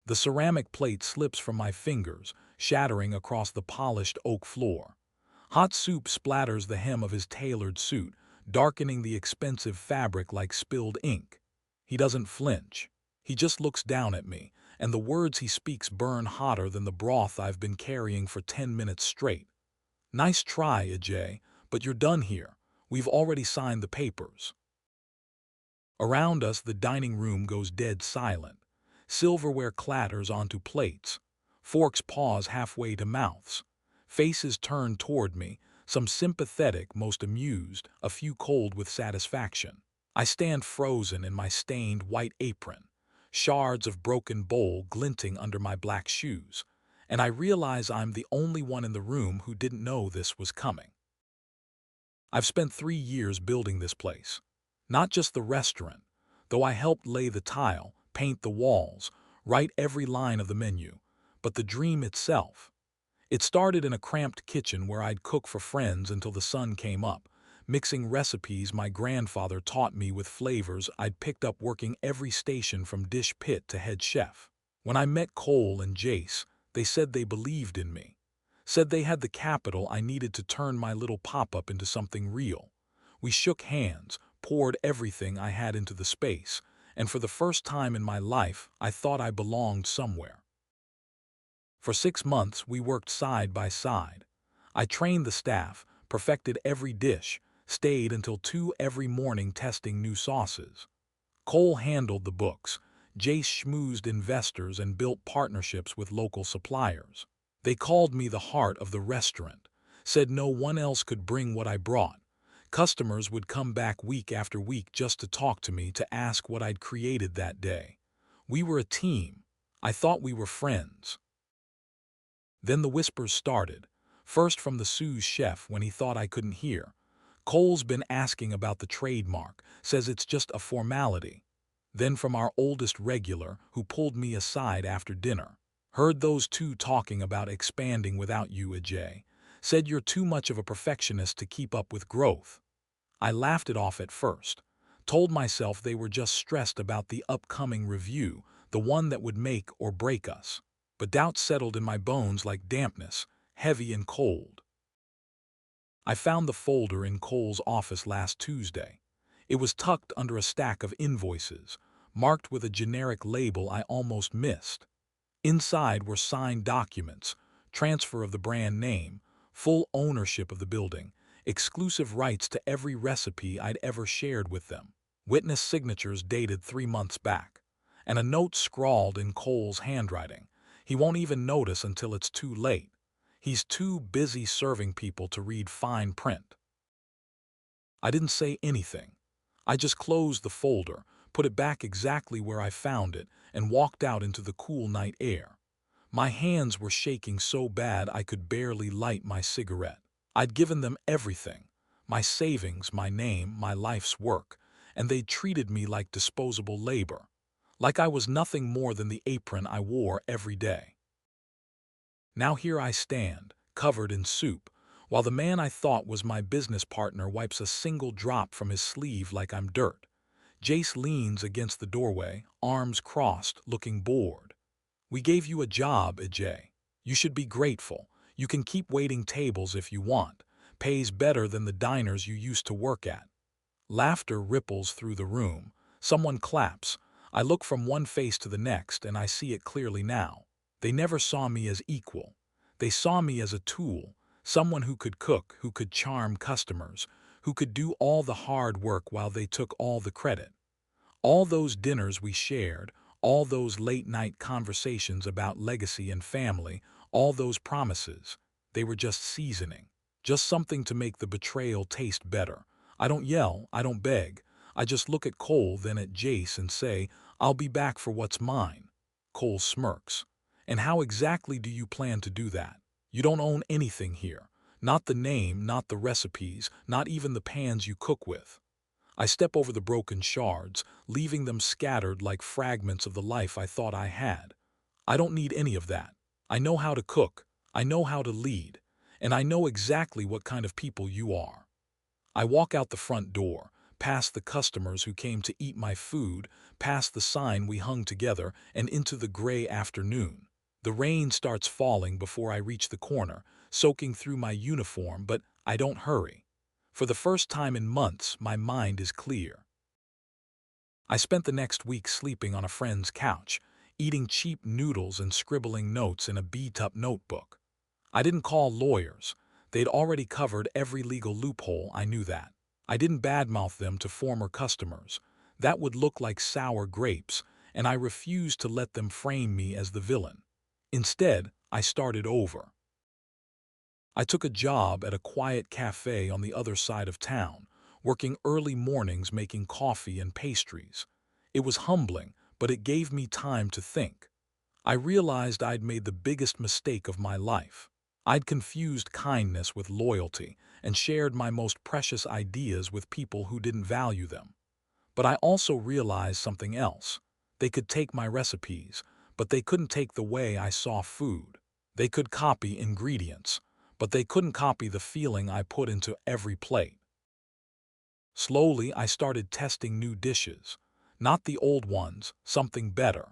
The ceramic plate slips from my fingers, shattering across the polished oak floor. Hot soup splatters the hem of his tailored suit, darkening the expensive fabric like spilled ink. He doesn't flinch. He just looks down at me, and the words he speaks burn hotter than the broth I've been carrying for 10 minutes straight. "Nice try, Ajay, but you're done here. We've already signed the papers." Around us, the dining room goes dead silent. Silverware clatters onto plates. Forks pause halfway to mouths. Faces turn toward me, some sympathetic, most amused, a few cold with satisfaction. I stand frozen in my stained white apron, shards of broken bowl glinting under my black shoes, and I realize I'm the only one in the room who didn't know this was coming. I've spent 3 years building this place. Not just the restaurant, though I helped lay the tile, paint the walls, write every line of the menu, but the dream itself. It started in a cramped kitchen where I'd cook for friends until the sun came up, mixing recipes my grandfather taught me with flavors I'd picked up working every station from dish pit to head chef. When I met Cole and Jace, they said they believed in me. Said they had the capital I needed to turn my little pop-up into something real. We shook hands, poured everything I had into the space, and for the first time in my life, I thought I belonged somewhere. For 6 months, we worked side by side. I trained the staff, perfected every dish, stayed until 2 every morning testing new sauces. Cole handled the books, Jace schmoozed investors and built partnerships with local suppliers. They called me the heart of the restaurant, said no one else could bring what I brought. Customers would come back week after week just to talk to me, to ask what I'd created that day. We were a team. I thought we were friends. Then the whispers started, first from the sous chef when he thought I couldn't hear. "Cole's been asking about the trademark, says it's just a formality." Then from our oldest regular, who pulled me aside after dinner. "Heard those two talking about expanding without you, Ajay. Said you're too much of a perfectionist to keep up with growth." I laughed it off at first. Told myself they were just stressed about the upcoming review, the one that would make or break us. But doubt settled in my bones like dampness, heavy and cold. I found the folder in Cole's office last Tuesday. It was tucked under a stack of invoices, marked with a generic label I almost missed. Inside were signed documents, transfer of the brand name, full ownership of the building, exclusive rights to every recipe I'd ever shared with them, witness signatures dated 3 months back, and a note scrawled in Cole's handwriting. He won't even notice until it's too late. He's too busy serving people to read fine print. I didn't say anything. I just closed the folder, put it back exactly where I found it, and walked out into the cool night air. My hands were shaking so bad I could barely light my cigarette. I'd given them everything, my savings, my name, my life's work, and they'd treated me like disposable labor, like I was nothing more than the apron I wore every day. Now here I stand, covered in soup, while the man I thought was my business partner wipes a single drop from his sleeve like I'm dirt. Jace leans against the doorway, arms crossed, looking bored. "We gave you a job, Ajay. You should be grateful. You can keep waiting tables if you want. Pays better than the diners you used to work at." Laughter ripples through the room. Someone claps. I look from one face to the next, and I see it clearly now. They never saw me as equal. They saw me as a tool, someone who could cook, who could charm customers, who could do all the hard work while they took all the credit. All those dinners we shared, all those late-night conversations about legacy and family, all those promises, they were just seasoning, just something to make the betrayal taste better. I don't yell, I don't beg. I just look at Cole, then at Jace, and say, "I'll be back for what's mine." Cole smirks. "And how exactly do you plan to do that? You don't own anything here. Not the name, not the recipes, not even the pans you cook with." I step over the broken shards, leaving them scattered like fragments of the life I thought I had. "I don't need any of that. I know how to cook, I know how to lead, and I know exactly what kind of people you are." I walk out the front door, past the customers who came to eat my food, past the sign we hung together, and into the gray afternoon. The rain starts falling before I reach the corner, soaking through my uniform, but I don't hurry. For the first time in months, my mind is clear. I spent the next week sleeping on a friend's couch, eating cheap noodles and scribbling notes in a beat-up notebook. I didn't call lawyers. They'd already covered every legal loophole, I knew that. I didn't badmouth them to former customers. That would look like sour grapes, and I refused to let them frame me as the villain. Instead, I started over. I took a job at a quiet cafe on the other side of town, working early mornings making coffee and pastries. It was humbling, but it gave me time to think. I realized I'd made the biggest mistake of my life. I'd confused kindness with loyalty and shared my most precious ideas with people who didn't value them. But I also realized something else. They could take my recipes, but they couldn't take the way I saw food. They could copy ingredients, but they couldn't copy the feeling I put into every plate. Slowly, I started testing new dishes. Not the old ones, something better.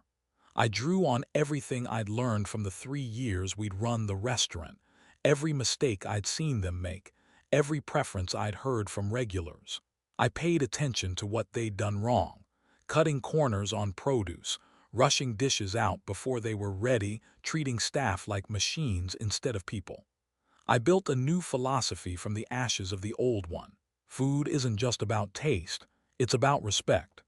I drew on everything I'd learned from the 3 years we'd run the restaurant, every mistake I'd seen them make, every preference I'd heard from regulars. I paid attention to what they'd done wrong, cutting corners on produce, rushing dishes out before they were ready, treating staff like machines instead of people. I built a new philosophy from the ashes of the old one. Food isn't just about taste, it's about respect.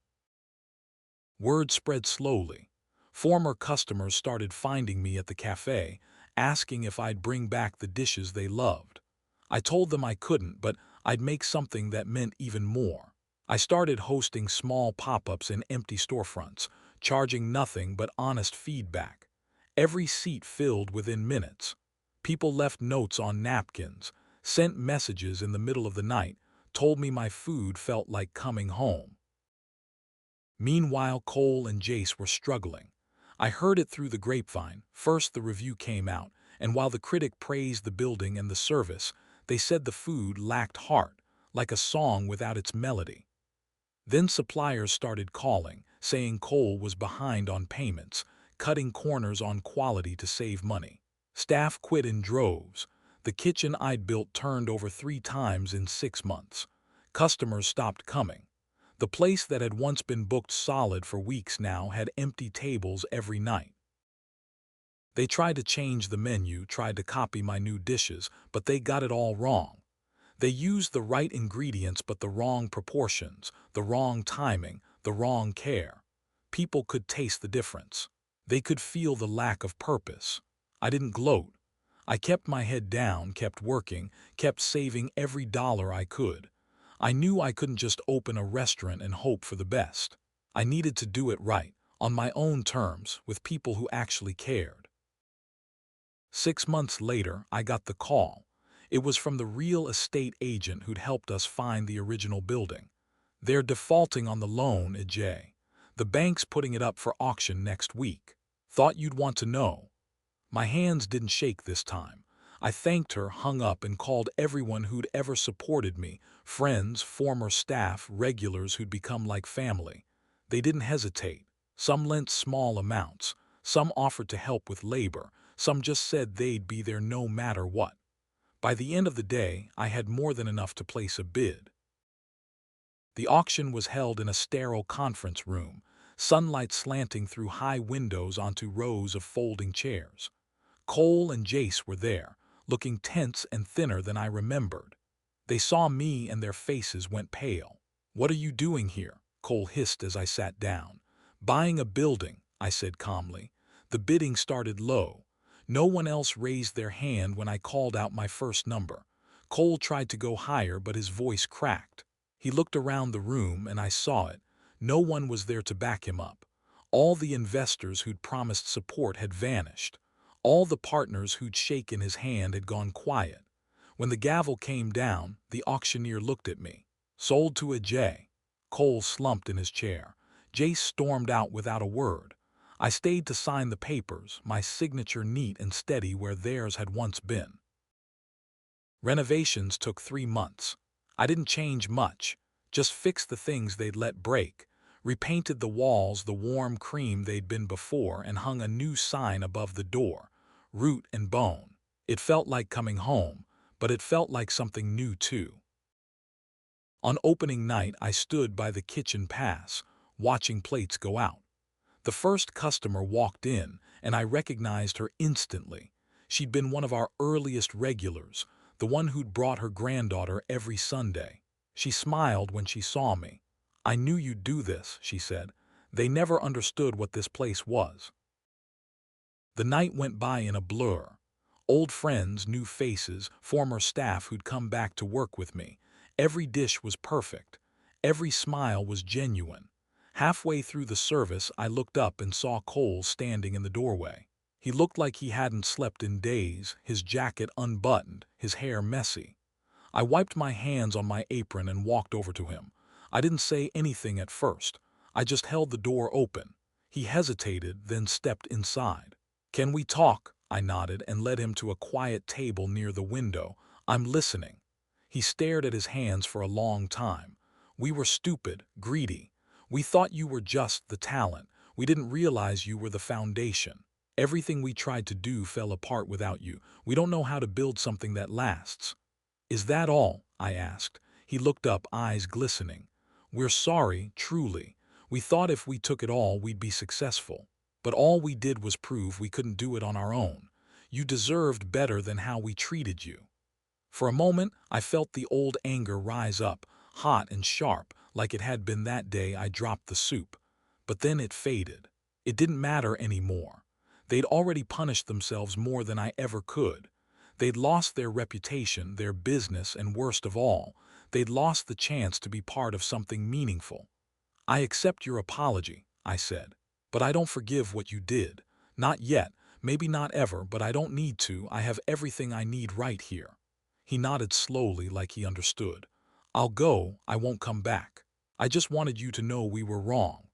Word spread slowly. Former customers started finding me at the cafe, asking if I'd bring back the dishes they loved. I told them I couldn't, but I'd make something that meant even more. I started hosting small pop-ups in empty storefronts, charging nothing but honest feedback. Every seat filled within minutes. People left notes on napkins, sent messages in the middle of the night, told me my food felt like coming home. Meanwhile, Cole and Jace were struggling. I heard it through the grapevine. First the review came out, and while the critic praised the building and the service, they said the food lacked heart, like a song without its melody. Then suppliers started calling, saying Cole was behind on payments, cutting corners on quality to save money. Staff quit in droves. The kitchen I'd built turned over 3 times in 6 months. Customers stopped coming. The place that had once been booked solid for weeks now had empty tables every night. They tried to change the menu, tried to copy my new dishes, but they got it all wrong. They used the right ingredients but the wrong proportions, the wrong timing, the wrong care. People could taste the difference. They could feel the lack of purpose. I didn't gloat. I kept my head down, kept working, kept saving every dollar I could. I knew I couldn't just open a restaurant and hope for the best. I needed to do it right, on my own terms, with people who actually cared. 6 months later, I got the call. It was from the real estate agent who'd helped us find the original building. They're defaulting on the loan, AJ. The bank's putting it up for auction next week. Thought you'd want to know. My hands didn't shake this time. I thanked her, hung up, and called everyone who'd ever supported me, friends, former staff, regulars who'd become like family. They didn't hesitate. Some lent small amounts. Some offered to help with labor. Some just said they'd be there no matter what. By the end of the day, I had more than enough to place a bid. The auction was held in a sterile conference room, sunlight slanting through high windows onto rows of folding chairs. Cole and Jace were there, looking tense and thinner than I remembered. They saw me and their faces went pale. "What are you doing here?" Cole hissed as I sat down. "Buying a building," I said calmly. The bidding started low. No one else raised their hand when I called out my first number. Cole tried to go higher, but his voice cracked. He looked around the room, and I saw it. No one was there to back him up. All the investors who'd promised support had vanished. All the partners who'd shaken his hand had gone quiet. When the gavel came down, the auctioneer looked at me. "Sold to a J." Cole slumped in his chair. Jace stormed out without a word. I stayed to sign the papers, my signature neat and steady where theirs had once been. Renovations took 3 months. I didn't change much. just fixed the things they'd let break, repainted the walls the warm cream they'd been before, and hung a new sign above the door, Root and Bone. It felt like coming home, but it felt like something new too. On opening night, I stood by the kitchen pass, watching plates go out. The first customer walked in, and I recognized her instantly. She'd been one of our earliest regulars, the one who'd brought her granddaughter every Sunday. She smiled when she saw me. "I knew you'd do this," she said. "They never understood what this place was." The night went by in a blur. Old friends, new faces, former staff who'd come back to work with me. Every dish was perfect. Every smile was genuine. Halfway through the service, I looked up and saw Cole standing in the doorway. He looked like he hadn't slept in days, his jacket unbuttoned, his hair messy. I wiped my hands on my apron and walked over to him. I didn't say anything at first. I just held the door open. He hesitated, then stepped inside. "Can we talk?" I nodded and led him to a quiet table near the window. "I'm listening." He stared at his hands for a long time. "We were stupid, greedy. We thought you were just the talent. We didn't realize you were the foundation. Everything we tried to do fell apart without you. We don't know how to build something that lasts." "Is that all?" I asked. He looked up, eyes glistening. "We're sorry, truly. We thought if we took it all, we'd be successful. But all we did was prove we couldn't do it on our own. You deserved better than how we treated you." For a moment, I felt the old anger rise up, hot and sharp, like it had been that day I dropped the soup. But then it faded. It didn't matter anymore. They'd already punished themselves more than I ever could. They'd lost their reputation, their business, and worst of all, they'd lost the chance to be part of something meaningful. "I accept your apology," I said. "But I don't forgive what you did. Not yet, maybe not ever, but I don't need to. I have everything I need right here." He nodded slowly, like he understood. "I'll go, I won't come back. I just wanted you to know we were wrong."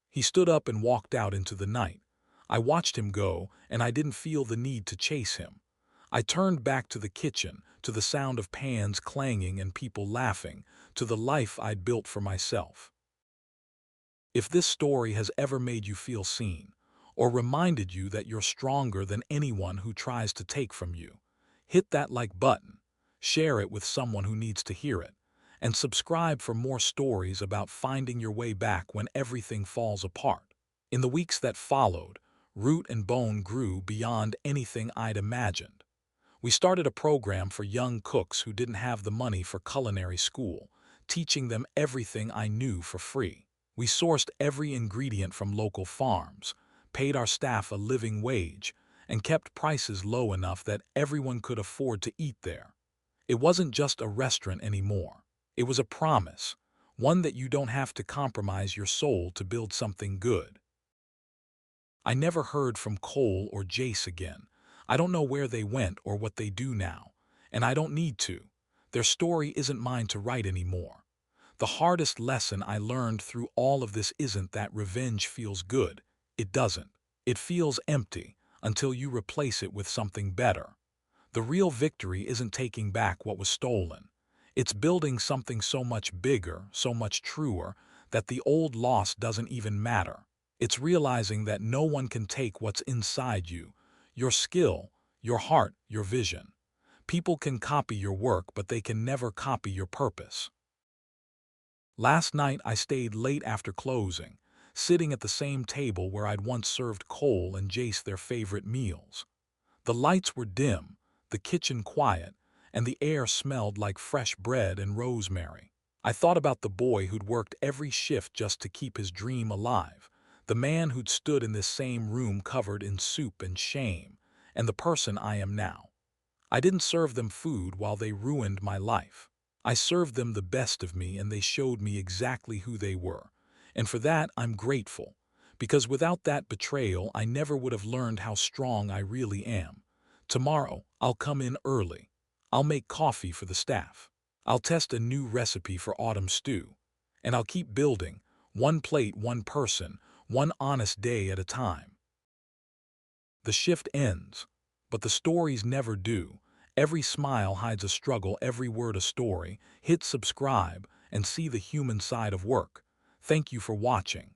He stood up and walked out into the night. I watched him go, and I didn't feel the need to chase him. I turned back to the kitchen, to the sound of pans clanging and people laughing, to the life I'd built for myself. If this story has ever made you feel seen, or reminded you that you're stronger than anyone who tries to take from you, hit that like button, share it with someone who needs to hear it, and subscribe for more stories about finding your way back when everything falls apart. In the weeks that followed, Root and Bone grew beyond anything I'd imagined. We started a program for young cooks who didn't have the money for culinary school, teaching them everything I knew for free. We sourced every ingredient from local farms, paid our staff a living wage, and kept prices low enough that everyone could afford to eat there. It wasn't just a restaurant anymore. It was a promise, one that you don't have to compromise your soul to build something good. I never heard from Cole or Jace again. I don't know where they went or what they do now, and I don't need to. Their story isn't mine to write anymore. The hardest lesson I learned through all of this isn't that revenge feels good. It doesn't. It feels empty until you replace it with something better. The real victory isn't taking back what was stolen. It's building something so much bigger, so much truer, that the old loss doesn't even matter. It's realizing that no one can take what's inside you, your skill, your heart, your vision. People can copy your work, but they can never copy your purpose. Last night I stayed late after closing, sitting at the same table where I'd once served Cole and Jace their favorite meals. The lights were dim, the kitchen quiet, and the air smelled like fresh bread and rosemary. I thought about the boy who'd worked every shift just to keep his dream alive, the man who'd stood in this same room covered in soup and shame, and the person I am now. I didn't serve them food while they ruined my life. I served them the best of me, and they showed me exactly who they were. And for that, I'm grateful, because without that betrayal, I never would have learned how strong I really am. Tomorrow, I'll come in early. I'll make coffee for the staff. I'll test a new recipe for autumn stew. And I'll keep building, one plate, one person, one honest day at a time. The shift ends, but the stories never do. Every smile hides a struggle, every word a story. Hit subscribe, and see the human side of work. Thank you for watching.